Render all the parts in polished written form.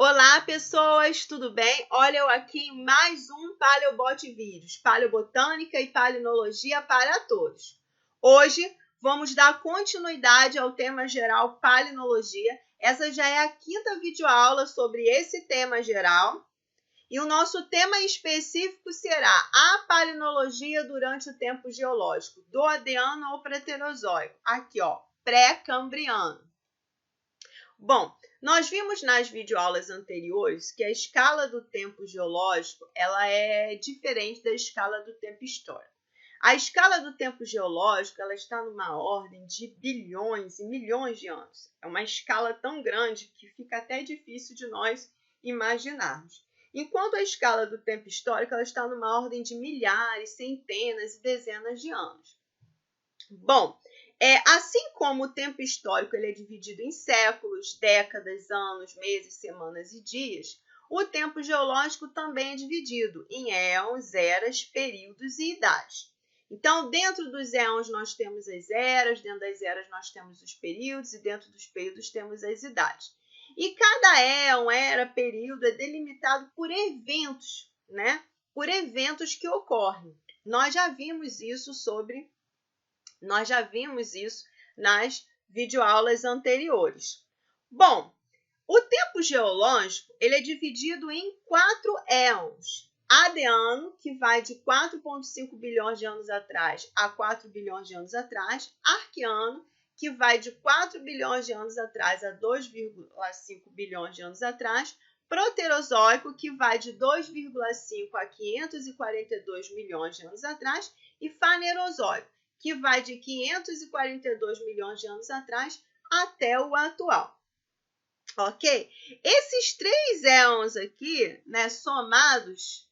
Olá, pessoas, tudo bem? Olha eu aqui em mais um Paleobot Vídeos, Paleobotânica e Palinologia para todos. Hoje vamos dar continuidade ao tema geral Palinologia. Essa já é a quinta videoaula sobre esse tema geral. E o nosso tema específico será a palinologia durante o tempo geológico, do Adiano ao Proterozoico. Aqui, ó, pré-cambriano. Bom, nós vimos nas videoaulas anteriores que a escala do tempo geológico ela é diferente da escala do tempo histórico. A escala do tempo geológico ela está numa ordem de bilhões e milhões de anos. É uma escala tão grande que fica até difícil de nós imaginarmos. Enquanto a escala do tempo histórico ela está numa ordem de milhares, centenas e dezenas de anos. Bom, assim como o tempo histórico ele é dividido em séculos, décadas, anos, meses, semanas e dias, o tempo geológico também é dividido em éons, eras, períodos e idades. Então, dentro dos éons nós temos as eras, dentro das eras nós temos os períodos e dentro dos períodos temos as idades. E cada éon, era, período é delimitado por eventos, né? Por eventos que ocorrem. Nós já vimos isso nas videoaulas anteriores. Bom, o tempo geológico ele é dividido em 4 éons. Adiano, que vai de 4,5 bilhões de anos atrás a 4 bilhões de anos atrás. Arqueano, que vai de 4 bilhões de anos atrás a 2,5 bilhões de anos atrás. Proterozoico, que vai de 2,5 a 542 milhões de anos atrás. E Fanerozoico, que vai de 542 milhões de anos atrás até o atual. Ok? Esses 3 éons aqui, né, somados,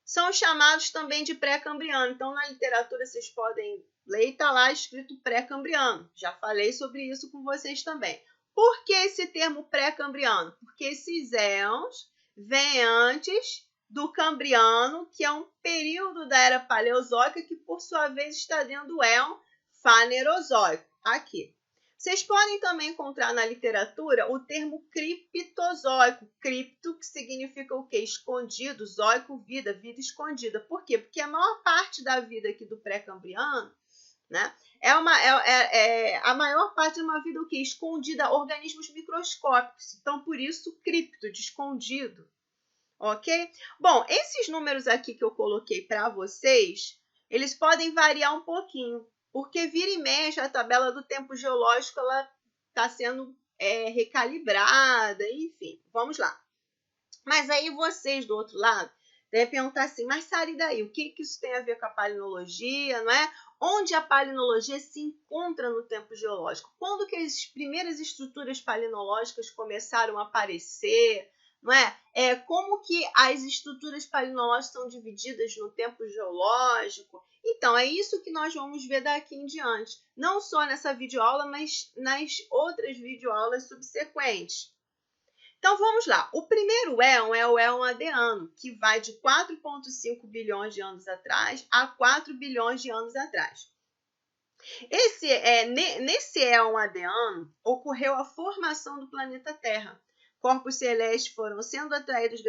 são chamados também de pré-cambriano. Então, na literatura, vocês podem ler e está lá escrito pré-cambriano. Já falei sobre isso com vocês também. Por que esse termo pré-cambriano? Porque esses éons vêm antes do Cambriano, que é um período da Era Paleozoica, que por sua vez está dentro do éon Fanerozoico. Aqui. Vocês podem também encontrar na literatura o termo criptozoico. Cripto, que significa o quê? Escondido, zoico, vida, vida escondida. Por quê? Porque a maior parte da vida aqui do pré-cambriano, né, a maior parte de uma vida o quê? Escondida, organismos microscópicos. Então, por isso, cripto, de escondido. Ok? Bom, esses números aqui que eu coloquei para vocês, eles podem variar um pouquinho, porque vira e mexe a tabela do tempo geológico ela está sendo recalibrada, enfim, vamos lá. Mas aí vocês do outro lado devem perguntar assim, mas Sara, daí? O que isso tem a ver com a palinologia, não é? Onde a palinologia se encontra no tempo geológico? Quando que as primeiras estruturas palinológicas começaram a aparecer? Não é? Como que as estruturas palinológicas são divididas no tempo geológico? Então, é isso que nós vamos ver daqui em diante. Não só nessa videoaula, mas nas outras videoaulas subsequentes. Então, vamos lá. O primeiro éon é o éon Adiano, que vai de 4,5 bilhões de anos atrás a 4 bilhões de anos atrás. Nesse éon Adiano, ocorreu a formação do planeta Terra. Corpos celestes foram sendo atraídos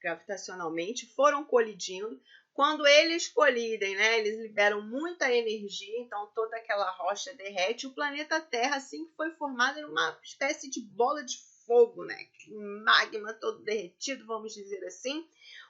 gravitacionalmente, foram colidindo. Quando eles colidem, né, eles liberam muita energia, então toda aquela rocha derrete. O planeta Terra, assim que foi formado, era uma espécie de bola de fogo, né? Magma todo derretido, vamos dizer assim.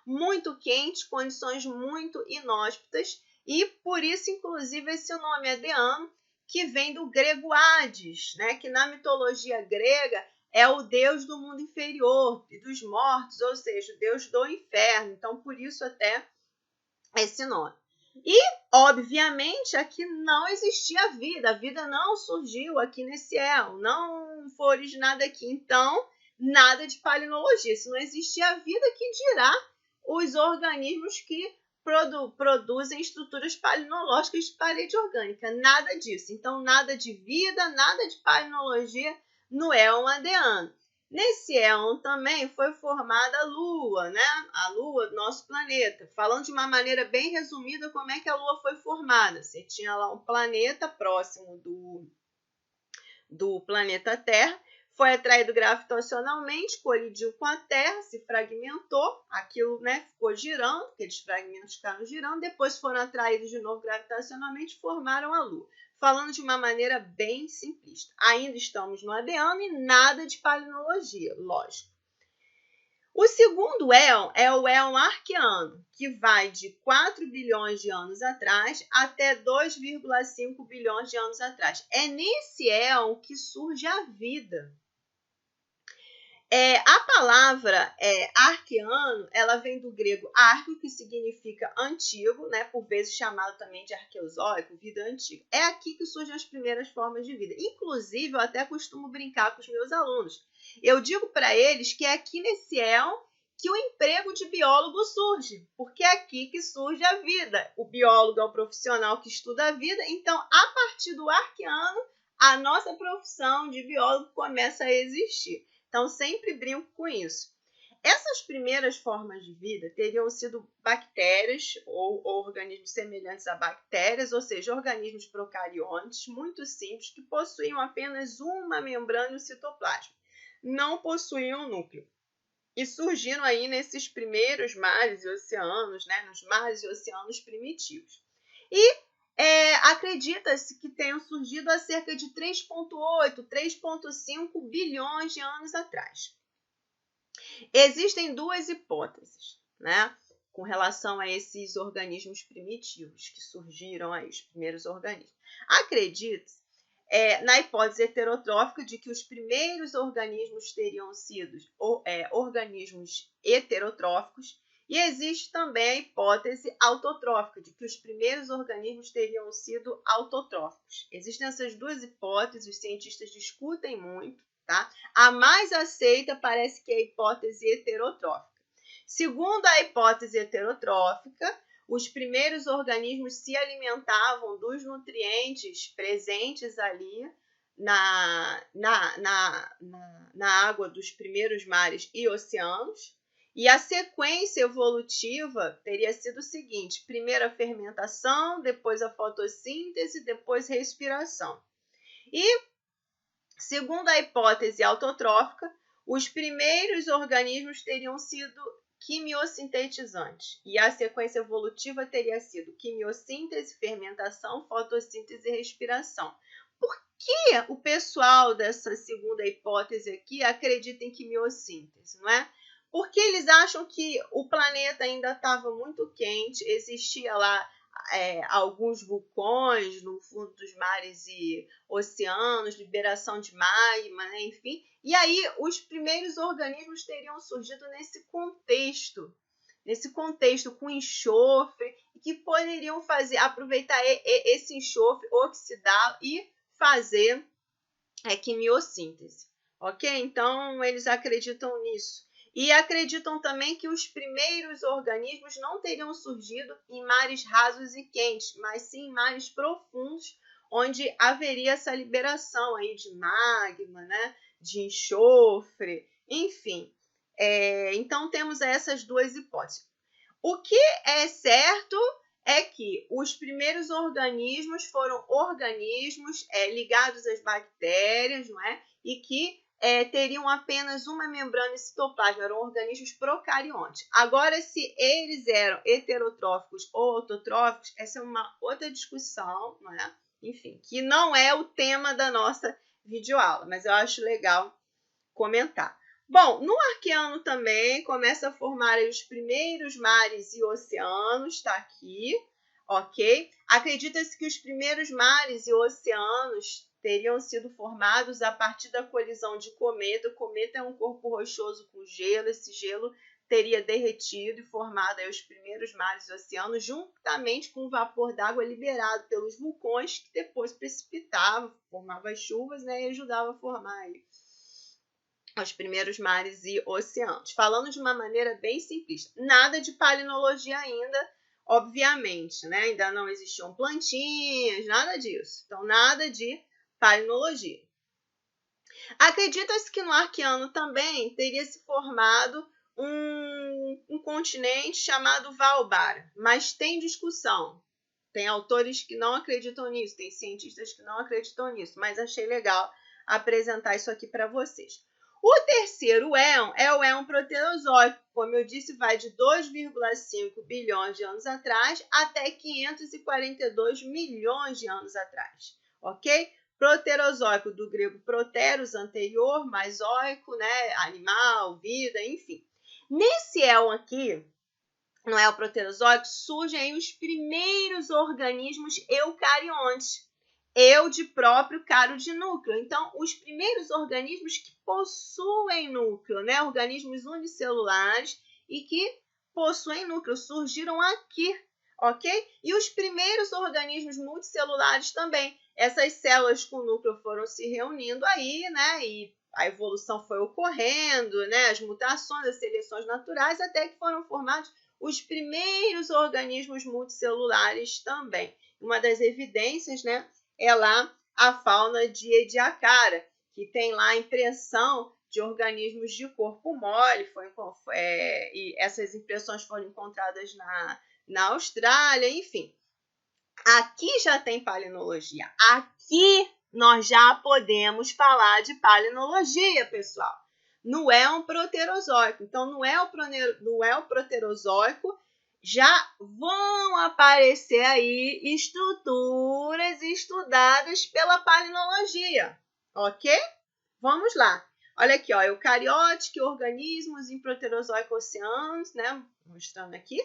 Muito quente, condições muito inóspitas. E por isso, inclusive, esse nome Adiano, que vem do grego Hades, né, que na mitologia grega é o deus do mundo inferior e dos mortos, ou seja, o deus do inferno. Então, por isso até esse nome. E, obviamente, aqui não existia vida. A vida não surgiu aqui nesse éon, não foi originada aqui. Então, nada de palinologia. Se não existia vida, que dirá os organismos que produzem estruturas palinológicas de parede orgânica. Nada disso. Então, nada de vida, nada de palinologia no éon Adiano. Nesse éon também foi formada a Lua, né? A Lua, nosso planeta. Falando de uma maneira bem resumida, como é que a Lua foi formada? Você tinha lá um planeta próximo do planeta Terra, foi atraído gravitacionalmente, colidiu com a Terra, se fragmentou, aquilo, né, ficou girando, aqueles fragmentos ficaram girando, depois foram atraídos de novo gravitacionalmente e formaram a Lua. Falando de uma maneira bem simplista. Ainda estamos no Adeano e nada de palinologia, lógico. O segundo éon é o éon arqueano, que vai de 4 bilhões de anos atrás até 2,5 bilhões de anos atrás. É nesse éon que surge a vida. A palavra arqueano, ela vem do grego arqueo, que significa antigo, né, por vezes chamado também de arqueozóico, vida antiga. É aqui que surgem as primeiras formas de vida. Inclusive, eu até costumo brincar com os meus alunos. Eu digo para eles que é aqui nesse éon que o emprego de biólogo surge, porque é aqui que surge a vida. O biólogo é o profissional que estuda a vida, então, a partir do arqueano, a nossa profissão de biólogo começa a existir. Então, sempre brinco com isso. Essas primeiras formas de vida teriam sido bactérias ou organismos semelhantes a bactérias, ou seja, organismos procariontes, muito simples, que possuíam apenas uma membrana no citoplasma. Não possuíam núcleo. E surgiram aí nesses primeiros mares e oceanos, né, nos mares e oceanos primitivos. E acredita-se que tenham surgido há cerca de 3,8, 3,5 bilhões de anos atrás. Existem duas hipóteses, né, com relação a esses organismos primitivos que surgiram aí, os primeiros organismos. Acredita-se na hipótese heterotrófica de que os primeiros organismos teriam sido organismos heterotróficos, e existe também a hipótese autotrófica, de que os primeiros organismos teriam sido autotróficos. Existem essas duas hipóteses, os cientistas discutem muito, tá? A mais aceita parece que é a hipótese heterotrófica. Segundo a hipótese heterotrófica, os primeiros organismos se alimentavam dos nutrientes presentes ali na água dos primeiros mares e oceanos. E a sequência evolutiva teria sido o seguinte: primeiro a fermentação, depois a fotossíntese, depois respiração. E, segundo a hipótese autotrófica, os primeiros organismos teriam sido quimiosintetizantes. E a sequência evolutiva teria sido quimiossíntese, fermentação, fotossíntese e respiração. Por que o pessoal dessa segunda hipótese aqui acredita em quimiossíntese, não é? Porque eles acham que o planeta ainda estava muito quente, existia lá alguns vulcões no fundo dos mares e oceanos, liberação de magma, né? Enfim. E aí os primeiros organismos teriam surgido nesse contexto com enxofre, que poderiam aproveitar esse enxofre, oxidar e fazer quimiossíntese. Ok? Então eles acreditam nisso. E acreditam também que os primeiros organismos não teriam surgido em mares rasos e quentes, mas sim em mares profundos, onde haveria essa liberação aí de magma, né, de enxofre, enfim. Então temos essas duas hipóteses. O que é certo é que os primeiros organismos foram organismos ligados às bactérias, não é? E que teriam apenas uma membrana e citoplasma, eram organismos procariontes. Agora, se eles eram heterotróficos ou autotróficos, essa é uma outra discussão, não é? Enfim, que não é o tema da nossa videoaula, mas eu acho legal comentar. Bom, no Arqueano também começa a formar os primeiros mares e oceanos, está aqui, ok? Acredita-se que os primeiros mares e oceanos teriam sido formados a partir da colisão de cometa. O cometa é um corpo rochoso com gelo, esse gelo teria derretido e formado aí os primeiros mares e oceanos, juntamente com o vapor d'água liberado pelos vulcões, que depois precipitava, formava as chuvas, né, e ajudava a formar aí os primeiros mares e oceanos. Falando de uma maneira bem simplista, nada de palinologia ainda, obviamente, né? Ainda não existiam plantinhas, nada disso. Então, nada de palinologia. Acredita-se que no Arqueano também teria se formado um continente chamado Valbara, mas tem discussão. Tem autores que não acreditam nisso, tem cientistas que não acreditam nisso, mas achei legal apresentar isso aqui para vocês. O terceiro éon é o éon proterozoico. Como eu disse, vai de 2,5 bilhões de anos atrás até 542 milhões de anos atrás, ok? Proterozoico, do grego proteros, anterior, mais zoico, né? Animal, vida, enfim. Nesse éon aqui, no éon proterozoico, surgem os primeiros organismos eucariontes. Eu de próprio caro de núcleo. Então, os primeiros organismos que possuem núcleo, né? Organismos unicelulares e que possuem núcleo, surgiram aqui, ok? E os primeiros organismos multicelulares também. Essas células com núcleo foram se reunindo aí, né? E a evolução foi ocorrendo, né? As mutações, as seleções naturais, até que foram formados os primeiros organismos multicelulares também. Uma das evidências, né? É lá a fauna de Ediacara, que tem lá a impressão de organismos de corpo mole, e essas impressões foram encontradas na Austrália, enfim. Aqui já tem palinologia. Aqui nós já podemos falar de palinologia, pessoal. No éon proterozoico. Então, no éon proterozoico, já vão aparecer aí estruturas estudadas pela palinologia, ok? Vamos lá. Olha aqui, ó, eucarióticos, organismos em proterozoico oceanos, né? Mostrando aqui.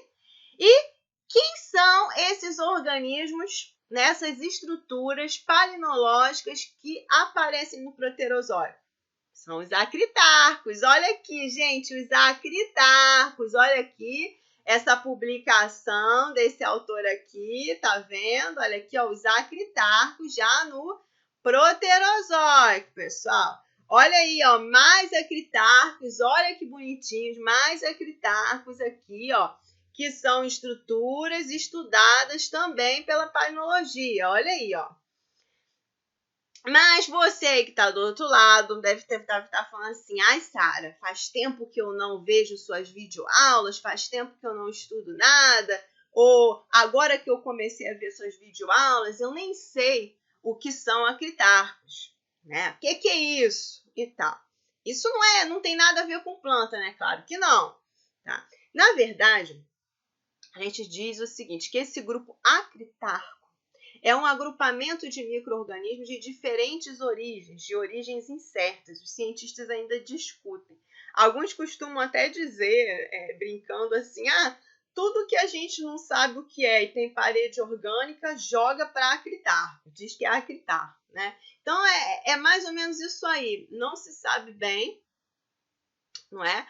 E quem são esses organismos, nessas estruturas palinológicas que aparecem no proterozoico? São os acritarcos. Olha aqui, gente, os acritarcos. Olha aqui essa publicação desse autor aqui, tá vendo? Olha aqui, ó, os acritarcos já no proterozoico, pessoal. Olha aí, ó, mais acritarcos. Olha que bonitinhos, mais acritarcos aqui, ó, que são estruturas estudadas também pela palinologia. Olha aí, ó. Mas você que está do outro lado deve estar falando assim, ai, Sara, faz tempo que eu não vejo suas videoaulas, faz tempo que eu não estudo nada, ou agora que eu comecei a ver suas videoaulas, eu nem sei o que são acritarcos, né? O que é isso? E tal. Isso não tem nada a ver com planta, né? Claro que não. Tá? Na verdade, a gente diz o seguinte, que esse grupo acritarco é um agrupamento de micro-organismos de diferentes origens, de origens incertas. Os cientistas ainda discutem. Alguns costumam até dizer, brincando assim, tudo que a gente não sabe o que é e tem parede orgânica, joga para acritarco, diz que é acritarco, né? Então, é mais ou menos isso aí. Não se sabe bem, não é?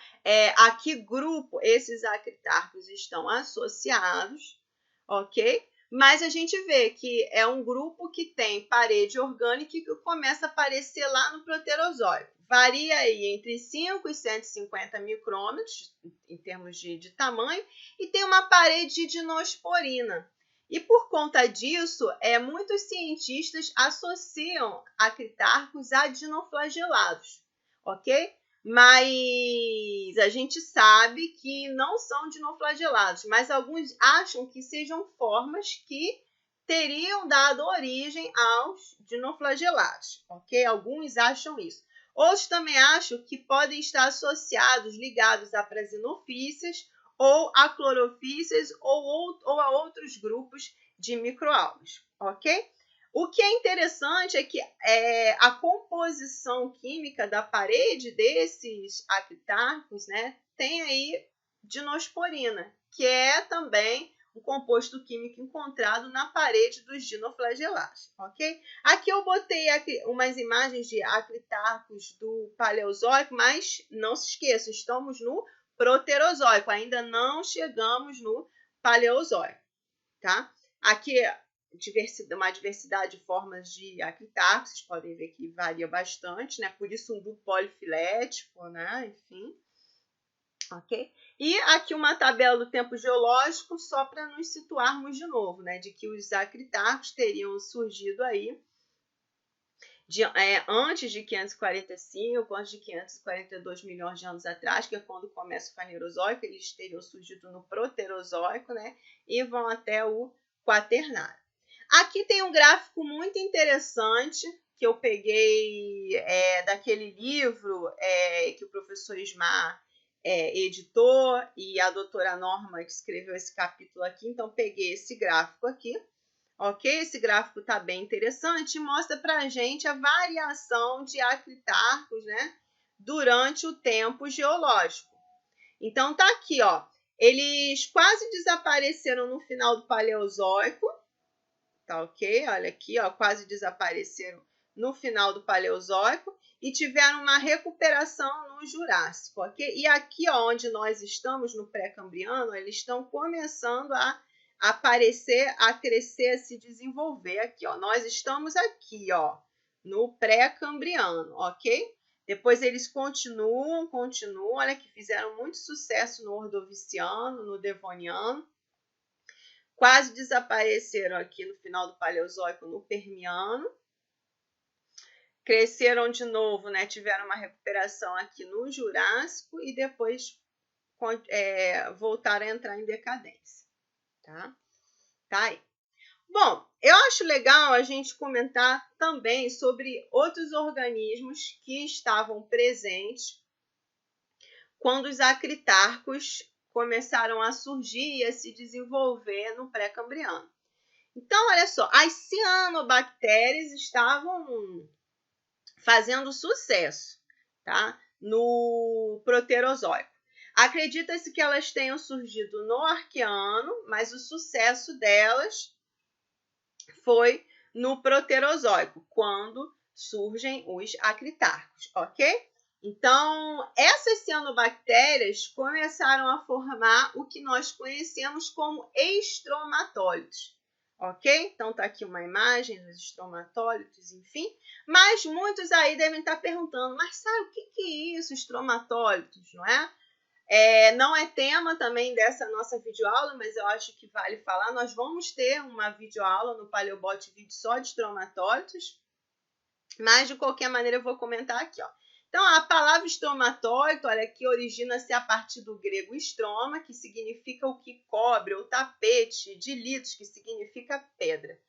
A que grupo esses acritarcos estão associados, ok? Mas a gente vê que é um grupo que tem parede orgânica e que começa a aparecer lá no proterozoico. Varia aí entre 5 e 150 micrômetros em termos de tamanho e tem uma parede de dinosporina. E por conta disso, muitos cientistas associam acritarcos a dinoflagelados, ok? Mas a gente sabe que não são dinoflagelados, mas alguns acham que sejam formas que teriam dado origem aos dinoflagelados, ok? Alguns acham isso. Outros também acham que podem estar associados, ligados a prasinofícias ou a clorofícias ou a outros grupos de microalgas, ok? O que é interessante é que a composição química da parede desses acritarcos, né, tem aí dinosporina, que é também um composto químico encontrado na parede dos dinoflagelados, ok? Aqui eu botei umas imagens de acritarcos do Paleozoico, mas não se esqueça, estamos no Proterozoico, ainda não chegamos no Paleozoico, tá? Aqui uma diversidade de formas de acritarco, vocês podem ver que varia bastante, né? Por isso um grupo polifilético, né? Enfim, ok? E aqui uma tabela do tempo geológico, só para nos situarmos de novo, né? De que os acritarcos teriam surgido aí antes de 545, antes de 542 milhões de anos atrás, que é quando começa o Fanerozoico, eles teriam surgido no Proterozoico, né? E vão até o Quaternário. Aqui tem um gráfico muito interessante que eu peguei daquele livro que o professor Ismar editou e a doutora Norma que escreveu esse capítulo aqui. Então, peguei esse gráfico aqui, ok? Esse gráfico está bem interessante e mostra para a gente a variação de acritarcos, né, durante o tempo geológico. Então, tá aqui, ó. Eles quase desapareceram no final do Paleozoico, tá ok? Olha aqui, ó, quase desapareceram no final do Paleozoico e tiveram uma recuperação no Jurássico, ok? E aqui, ó, onde nós estamos no pré-cambriano, eles estão começando a aparecer, a crescer, a se desenvolver aqui, ó. Nós estamos aqui, ó, no pré-cambriano, ok? Depois eles continuam, olha que fizeram muito sucesso no Ordoviciano, no Devoniano. Quase desapareceram aqui no final do Paleozoico, no Permiano. Cresceram de novo, né? Tiveram uma recuperação aqui no Jurássico e depois voltaram a entrar em decadência. Tá? Tá aí. Bom, eu acho legal a gente comentar também sobre outros organismos que estavam presentes quando os acritarcos começaram a surgir e a se desenvolver no pré-cambriano. Então, olha só, as cianobactérias estavam fazendo sucesso, tá? No Proterozoico. Acredita-se que elas tenham surgido no Arqueano, mas o sucesso delas foi no Proterozoico, quando surgem os acritarcos, ok? Então, essas cianobactérias começaram a formar o que nós conhecemos como estromatólitos, ok? Então, tá aqui uma imagem dos estromatólitos, enfim. Mas muitos aí devem estar perguntando, mas sabe o que é isso, estromatólitos, não é? Não é tema também dessa nossa videoaula, mas eu acho que vale falar. Nós vamos ter uma videoaula no Paleobot Vídeo só de estromatólitos, mas de qualquer maneira eu vou comentar aqui, ó. Então, a palavra estromatólito, olha, que origina-se a partir do grego estroma, que significa o que cobre, ou tapete, de litos, que significa pedra.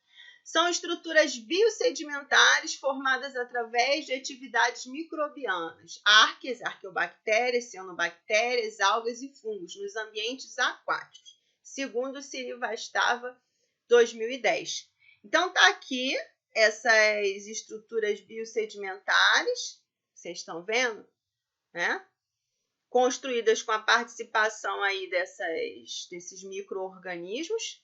São estruturas biosedimentares formadas através de atividades microbianas, arqueobactérias, cianobactérias, algas e fungos nos ambientes aquáticos, segundo Srivastava 2010. Então, tá aqui essas estruturas biosedimentares, vocês estão vendo, né? Construídas com a participação aí desses micro-organismos,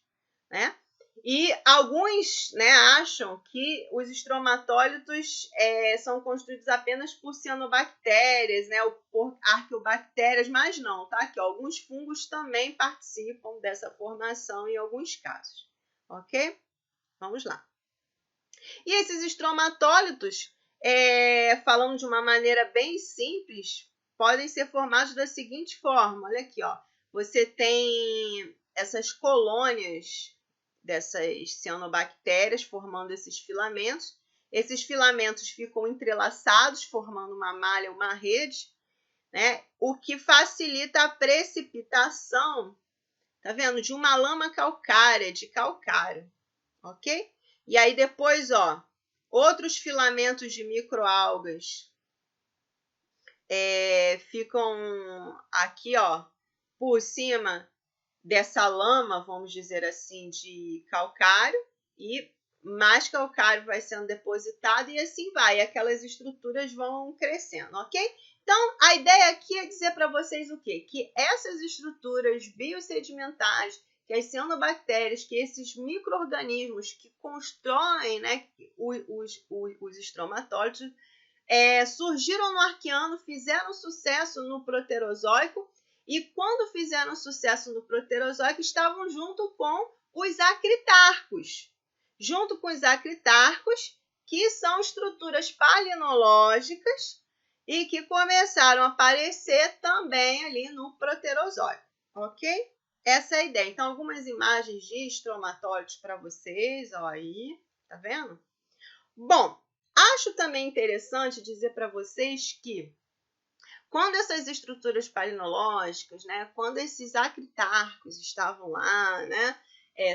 né? E alguns, né, acham que os estromatólitos são construídos apenas por cianobactérias, né, ou por arqueobactérias, mas não, tá? Aqui, ó, alguns fungos também participam dessa formação em alguns casos, ok? Vamos lá. E esses estromatólitos, falando de uma maneira bem simples, podem ser formados da seguinte forma. Olha aqui, ó. Você tem essas colônias dessas cianobactérias formando esses filamentos. Esses filamentos ficam entrelaçados, formando uma malha, uma rede, né? O que facilita a precipitação, tá vendo? De uma lama calcária, de calcário, ok? E aí depois, ó, outros filamentos de microalgas ficam aqui, ó, por cima dessa lama, vamos dizer assim, de calcário, e mais calcário vai sendo depositado e assim vai. E aquelas estruturas vão crescendo, ok? Então, a ideia aqui é dizer para vocês o quê? Que essas estruturas biosedimentares, que as cianobactérias, que esses micro-organismos que constroem, né, os estromatólitos, surgiram no Arqueano, fizeram sucesso no Proterozoico, e quando fizeram sucesso no Proterozoico, estavam junto com os acritarcos. Junto com os acritarcos, que são estruturas palinológicas e que começaram a aparecer também ali no Proterozoico, ok? Essa é a ideia. Então, algumas imagens de estromatólitos para vocês, ó, aí, tá vendo? Bom, acho também interessante dizer para vocês que quando essas estruturas palinológicas, né, quando esses acritarcos estavam lá, né,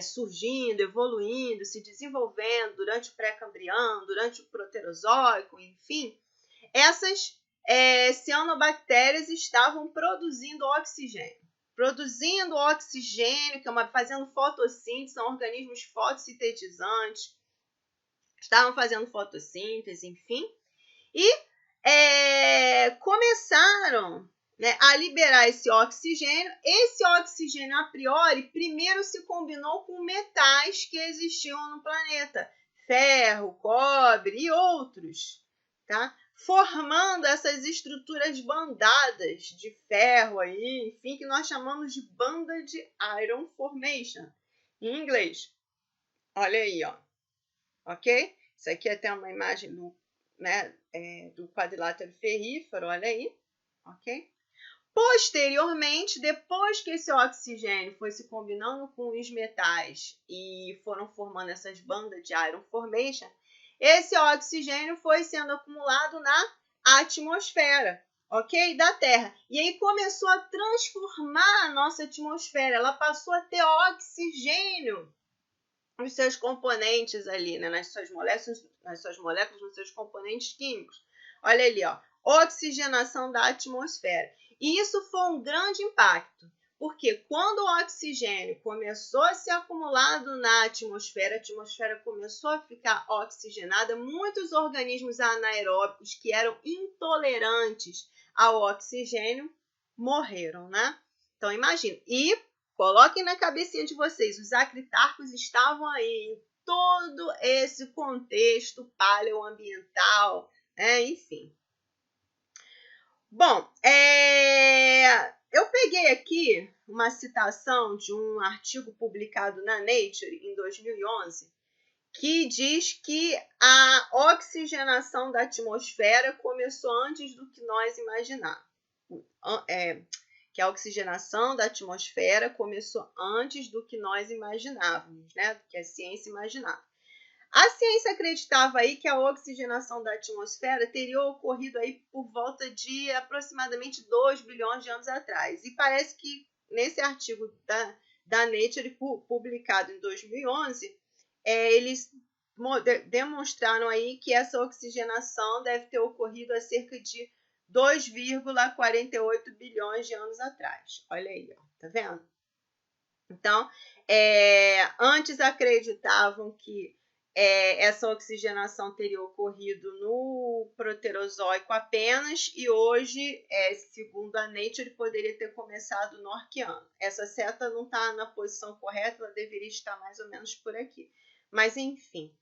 surgindo, evoluindo, se desenvolvendo durante o pré-cambriano, durante o proterozoico, enfim, essas cianobactérias estavam produzindo oxigênio. Que fazendo fotossíntese, são organismos fotossintetizantes, estavam fazendo fotossíntese, enfim, e começaram, né, a liberar esse oxigênio. Esse oxigênio, a priori, primeiro se combinou com metais que existiam no planeta, ferro, cobre e outros, tá? Formando essas estruturas bandadas de ferro aí, enfim, que nós chamamos de banda de iron formation, em inglês. Olha aí, ó. Ok? Isso aqui é até uma imagem do quadrilátero ferrífero, olha aí. Ok? Posteriormente, depois que esse oxigênio foi se combinando com os metais e foram formando essas bandas de iron formation, esse oxigênio foi sendo acumulado na atmosfera, ok? Da Terra. E aí começou a transformar a nossa atmosfera. Ela passou a ter oxigênio nos seus componentes ali, né? nas suas moléculas, nos seus componentes químicos. Olha ali, ó, oxigenação da atmosfera. E isso foi um grande impacto, porque quando o oxigênio começou a ser acumulado na atmosfera, a atmosfera começou a ficar oxigenada, muitos organismos anaeróbicos que eram intolerantes ao oxigênio morreram, né? Então, imagina. E coloquem na cabecinha de vocês, os acritarcos estavam aí em todo esse contexto paleoambiental, enfim. Bom, eu peguei aqui uma citação de um artigo publicado na Nature em 2011, que diz que a oxigenação da atmosfera começou antes do que nós imaginávamos. Que a oxigenação da atmosfera começou antes do que nós imaginávamos, né? Do que a ciência imaginava. A ciência acreditava aí que a oxigenação da atmosfera teria ocorrido aí por volta de aproximadamente 2 bilhões de anos atrás. E parece que nesse artigo da Nature, publicado em 2011, eles demonstraram aí que essa oxigenação deve ter ocorrido há cerca de 2,48 bilhões de anos atrás. Olha aí, ó, tá vendo? Então, antes acreditavam que essa oxigenação teria ocorrido no Proterozoico apenas, e hoje, segundo a Nature, poderia ter começado no Arqueano. Essa seta não está na posição correta, ela deveria estar mais ou menos por aqui. Mas, enfim.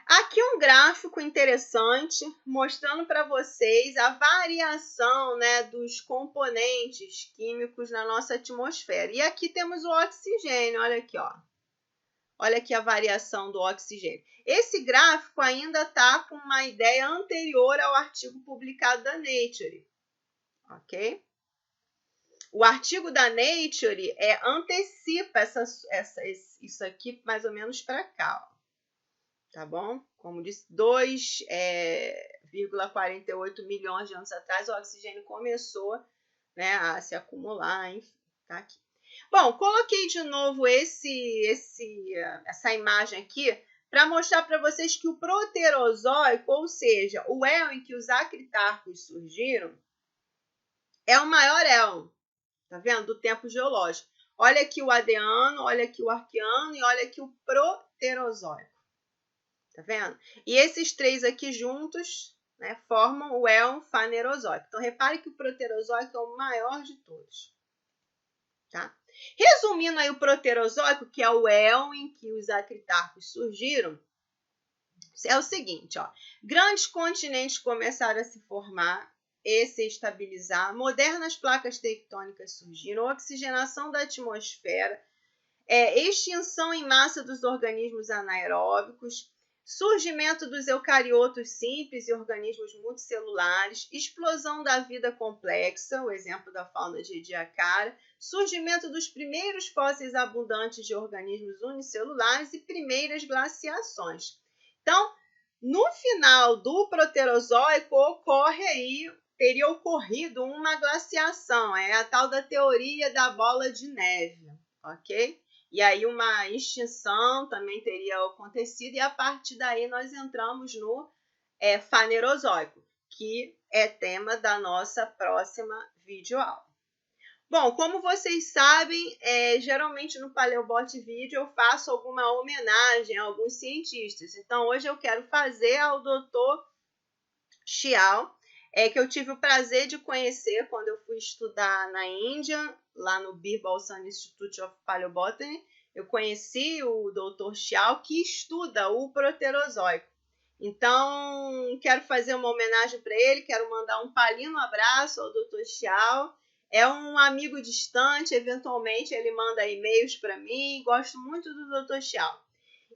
Aqui um gráfico interessante mostrando para vocês a variação, né, dos componentes químicos na nossa atmosfera. E aqui temos o oxigênio, olha aqui, ó. Olha aqui a variação do oxigênio. Esse gráfico ainda está com uma ideia anterior ao artigo publicado da Nature, ok? O artigo da Nature antecipa isso aqui mais ou menos para cá, ó. Tá bom? Como disse, 2,48 milhões de anos atrás, o oxigênio começou, né, a se acumular, enfim, tá aqui. Bom, coloquei de novo essa imagem aqui para mostrar para vocês que o Proterozoico, ou seja, o éon em que os acritarcos surgiram, é o maior éon, tá vendo? Do tempo geológico. Olha aqui o Adeano, olha aqui o Arqueano e olha aqui o Proterozoico. Tá vendo? E esses três aqui juntos, né, formam o éon Fanerozoico. Então, repare que o Proterozoico é o maior de todos. Tá? Resumindo aí o Proterozoico, que é o éon em que os acritarcos surgiram, é o seguinte, ó. Grandes continentes começaram a se formar e se estabilizar, modernas placas tectônicas surgiram, oxigenação da atmosfera, extinção em massa dos organismos anaeróbicos, surgimento dos eucariotos simples e organismos multicelulares, explosão da vida complexa, o exemplo da fauna de Ediacara, surgimento dos primeiros fósseis abundantes de organismos unicelulares e primeiras glaciações. Então, no final do Proterozoico teria ocorrido uma glaciação, é a tal da teoria da bola de neve, ok? e aí uma extinção também teria acontecido, e a partir daí nós entramos no Fanerozoico, que é tema da nossa próxima videoaula. Bom, como vocês sabem, geralmente no Paleobot Vídeo eu faço alguma homenagem a alguns cientistas. Então, hoje eu quero fazer ao Dr. Xiao, que eu tive o prazer de conhecer quando eu fui estudar na Índia, lá no Birbalsand Institute of Paleobotany. Eu conheci o Dr. Xiao, que estuda o Proterozoico. Então, quero fazer uma homenagem para ele, quero mandar um palino abraço ao Dr. Xiao. É um amigo distante, eventualmente ele manda e-mails para mim, gosto muito do Dr. Xiao.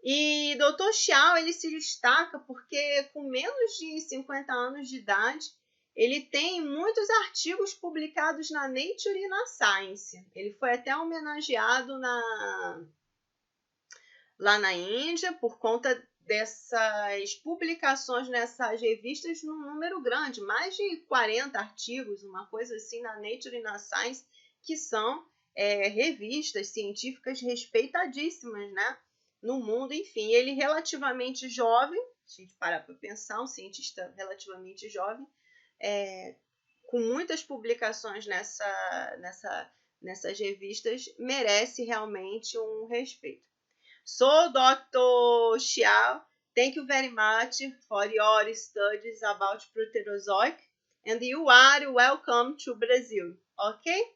E Dr. Xiao, ele se destaca porque com menos de 50 anos de idade, ele tem muitos artigos publicados na Nature e na Science. Ele foi até homenageado lá na Índia por conta dessas publicações nessas revistas num número grande, mais de 40 artigos, uma coisa assim, na Nature e na Science, que são revistas científicas respeitadíssimas, né, no mundo. Enfim, ele relativamente jovem, se a gente parar para pensar, um cientista relativamente jovem, com muitas publicações nessas revistas, merece realmente um respeito. So, Dr. Xiao, thank you very much for your studies about Proterozoic, and you are welcome to Brazil, ok?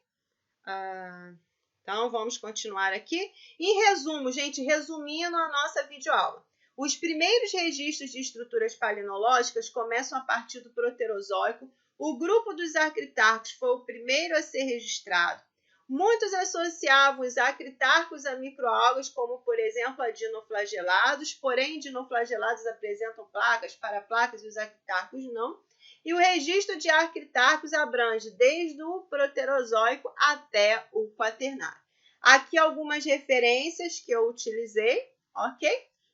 Então, vamos continuar aqui. Em resumo, gente, resumindo a nossa videoaula. Os primeiros registros de estruturas palinológicas começam a partir do Proterozoico. O grupo dos acritarcos foi o primeiro a ser registrado. Muitos associavam os acritarcos a microalgas, como, por exemplo, a dinoflagelados, porém, dinoflagelados apresentam placas, paraplacas e os acritarcos não. E o registro de acritarcos abrange desde o Proterozoico até o Quaternário. Aqui algumas referências que eu utilizei, ok?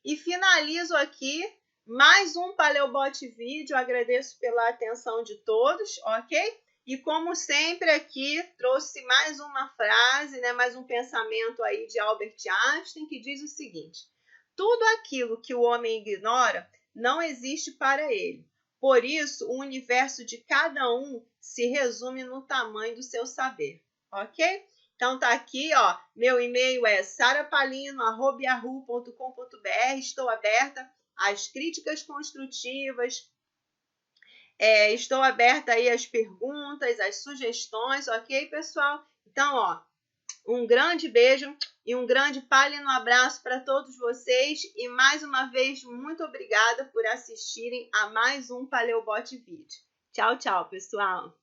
E finalizo aqui mais um Paleobot Vídeo. Agradeço pela atenção de todos, ok? E como sempre aqui trouxe mais uma frase, né, mais um pensamento aí de Albert Einstein, que diz o seguinte: tudo aquilo que o homem ignora não existe para ele. Por isso, o universo de cada um se resume no tamanho do seu saber, ok? Então tá aqui, ó, meu e-mail é sarapalino@yahoo.com.br. Estou aberta às críticas construtivas. Estou aberta aí às perguntas, às sugestões, ok, pessoal? Então, ó, um grande beijo e um grande palino abraço para todos vocês. E mais uma vez, muito obrigada por assistirem a mais um Paleobot Vídeo. Tchau, tchau, pessoal!